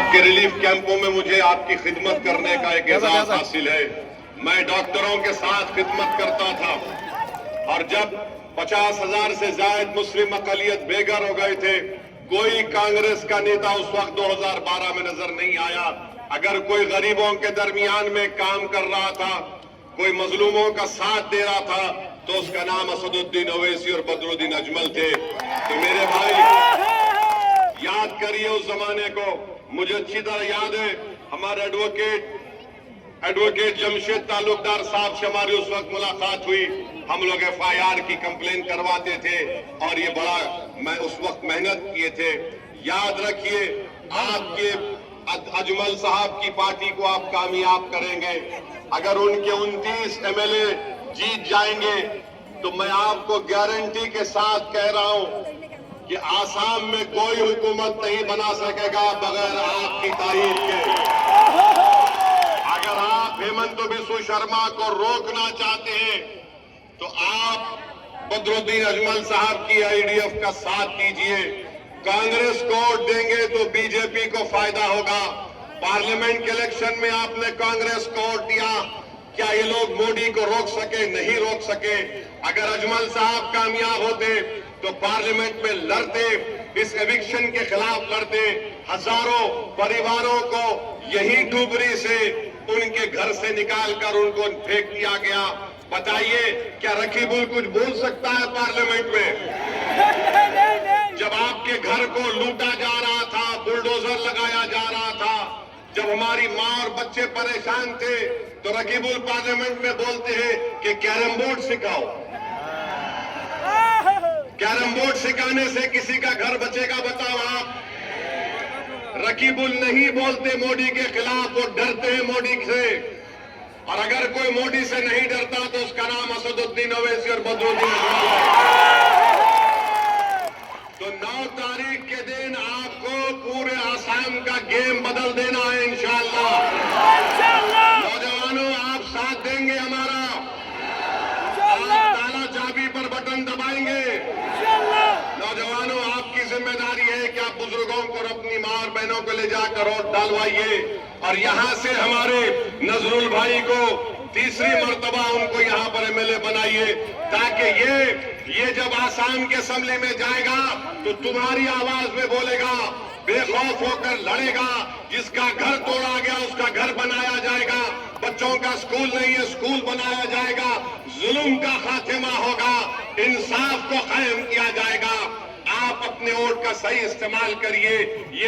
आपके रिलीफ कैंपों में मुझे आपकी खिदमत करने का एक एजाज हासिल है। मैं डॉक्टरों के साथ खिदमत करता था और जब 50,000 से ज्यादा मुस्लिम अकलियत बेघर हो गए थे, कोई कांग्रेस का नेता उस वक्त 2012 में नजर नहीं आया। अगर कोई गरीबों के दरमियान में काम कर रहा था, कोई मजलूमों का साथ दे रहा था, तो उसका नाम असदुद्दीन ओवैसी और बदरुद्दीन अजमल थे। तो मेरे भाई याद करिए उस जमाने को। मुझे अच्छी तरह याद है, हमारे एडवोकेट जमशेद तालुकदार साहब से हमारी उस वक्त मुलाकात हुई। हम लोग FIR की कंप्लेन करवाते थे और ये बड़ा मैं उस वक्त मेहनत किए थे। याद रखिए, आपके अजमल साहब की पार्टी को आप कामयाब करेंगे। अगर उनके 29 MLA जीत जाएंगे तो मैं आपको गारंटी के साथ कह रहा हूं कि आसाम में कोई हुकूमत नहीं बना सकेगा बगैर आपकी तारीफ के। अगर आप हेमंत बिस्व शर्मा को रोकना चाहते हैं तो आप बदरुद्दीन अजमल साहब की IDF का साथ दीजिए। कांग्रेस को वोट देंगे तो बीजेपी को फायदा होगा। पार्लियामेंट के इलेक्शन में आपने कांग्रेस को वोट दिया, क्या ये लोग मोदी को रोक सके? नहीं रोक सके। अगर अजमल साहब कामयाब होते तो पार्लियामेंट में लड़ते, इस एविक्शन के खिलाफ लड़ते। हजारों परिवारों को यही डुबरी से उनके घर से निकालकर उनको फेंक दिया गया। बताइए, क्या रकीबुल कुछ बोल सकता है पार्लियामेंट में? जब आपके घर को लूटा जा रहा था, बुलडोजर लगाया जा रहा था, जब हमारी मां और बच्चे परेशान थे, तो रकीबुल पार्लियामेंट में बोलते हैं कि कैरम बोर्ड सिखाओ। कैरम बोर्ड सिखाने से किसी का घर बचेगा? बताओ आप। रकीबुल नहीं बोलते मोदी के खिलाफ, वो डरते हैं मोदी से। और अगर कोई मोदी से नहीं डरता तो उसका नाम असदुद्दीन ओवैसी और बदरुद्दीन अजमल है। तो 9 तारीख के दिन आपको पूरे आसाम का गेम बदल देना है इंशाअल्लाह। नौजवानों, आप साथ देंगे हमारा? आप ताला चाबी पर बटन दबाएंगे? नौजवानों, आपकी जिम्मेदारी है कि आप बुजुर्गों को और अपनी मां और बहनों को ले जाकर वोट डालवाइए। और यहां से हमारे नजरुल भाई को तीसरी मर्तबा उनको यहां पर MLA बनाइए, ताकि ये जब आसाम के असेंबली में जाएगा तो तुम्हारी आवाज में बोलेगा, बेखौफ होकर लड़ेगा। जिसका घर तोड़ा गया उसका घर बनाया जाएगा, बच्चों का स्कूल नहीं है स्कूल बनाया जाएगा, जुल्म का खात्मा होगा, इंसाफ को कायम किया जाएगा। आप अपने वोट का सही इस्तेमाल करिए। ये